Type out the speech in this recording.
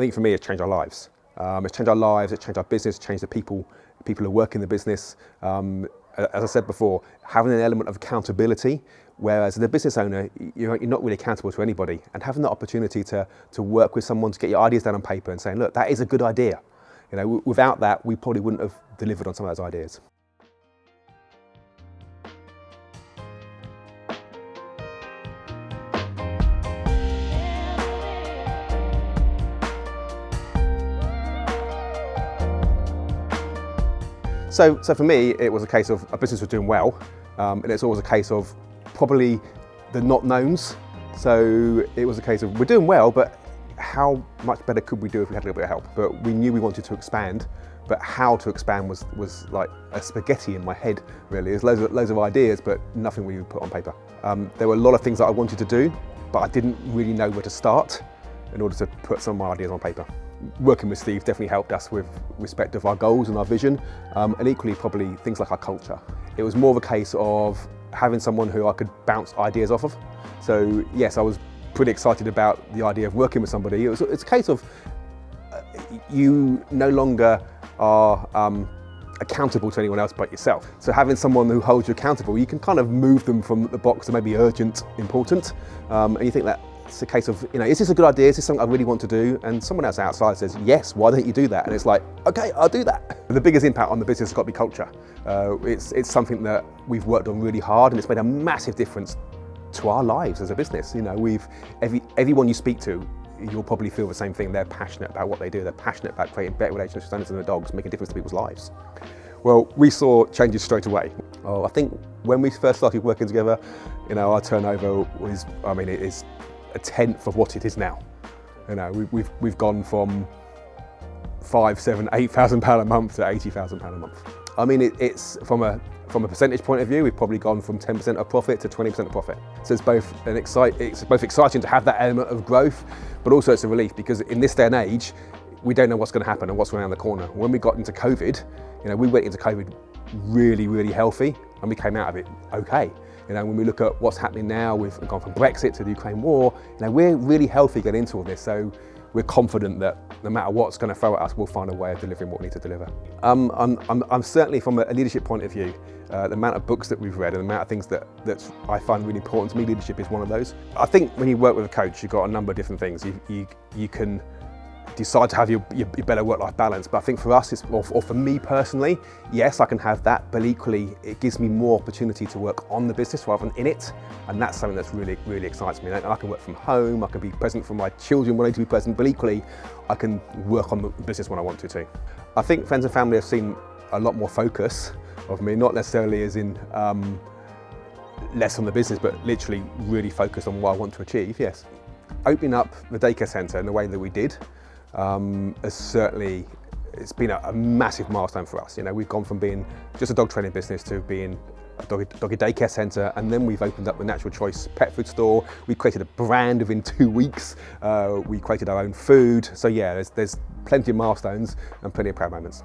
think for me, it's changed our lives. It's changed our lives, it's changed our business, changed the people who work in the business. As I said before, having an element of accountability, whereas as a business owner, you're not really accountable to anybody, and having the opportunity to work with someone to get your ideas down on paper and saying, look, that is a good idea. You know, without that, we probably wouldn't have delivered on some of those ideas. So for me, it was a case of a business was doing well, and it's always a case of probably the not knowns. So it was a case of we're doing well, but how much better could we do if we had a little bit of help? But we knew we wanted to expand, but how to expand was like a spaghetti in my head, really. There's loads of ideas, but nothing we would put on paper. There were a lot of things that I wanted to do, but I didn't really know where to start in order to put some of my ideas on paper. Working with Steve definitely helped us with respect of our goals and our vision, and equally probably things like our culture. It was more of a case of having someone who I could bounce ideas off of. So yes, I was pretty excited about the idea of working with somebody. It's a case of you no longer are accountable to anyone else but yourself. So having someone who holds you accountable, you can kind of move them from the box to maybe urgent, important, and you think that it's a case of, you know, is this a good idea? Is this something I really want to do? And someone else outside says, yes, why don't you do that? And it's like, okay, I'll do that. The biggest impact on the business has got to be culture. It's something that we've worked on really hard, and it's made a massive difference to our lives as a business. You know, everyone you speak to, you'll probably feel the same thing. They're passionate about what they do. They're passionate about creating better relationships with owners and their dogs, making a difference to people's lives. Well, we saw changes straight away. I think when we first started working together, you know, our turnover was, I mean, it is a tenth of what it is now. You know, we've gone from £5,000, £7,000, £8,000 a month to £80,000 a month. I mean, it's from a percentage point of view, we've probably gone from 10% of profit to 20% of profit. So it's both exciting to have that element of growth, but also it's a relief, because in this day and age, we don't know what's going to happen and what's around the corner. When we got into COVID, you know, we went into COVID really, really healthy, and we came out of it okay. You know, when we look at what's happening now, we've gone from Brexit to the Ukraine war, you know, we're really healthy getting into all this. So we're confident that no matter what's going to throw at us, we'll find a way of delivering what we need to deliver. I'm certainly, from a leadership point of view, the amount of books that we've read and the amount of things that I find really important to me, leadership is one of those. I think when you work with a coach, you've got a number of different things. You can decide to have your better work-life balance, but I think for us, or for me personally, yes, I can have that, but equally it gives me more opportunity to work on the business rather than in it, and that's something that's really, really excites me. And I can work from home, I can be present for my children when I need to be present, but equally I can work on the business when I want to too. I think friends and family have seen a lot more focus of me, not necessarily as in less on the business, but literally really focused on what I want to achieve, yes. Opening up the daycare centre in the way that we did, has certainly, it's been a massive milestone for us. You know, we've gone from being just a dog training business to being a doggy daycare centre, and then we've opened up the Natural Choice pet food store. We created a brand within 2 weeks. We created our own food. So yeah, there's plenty of milestones and plenty of proud moments.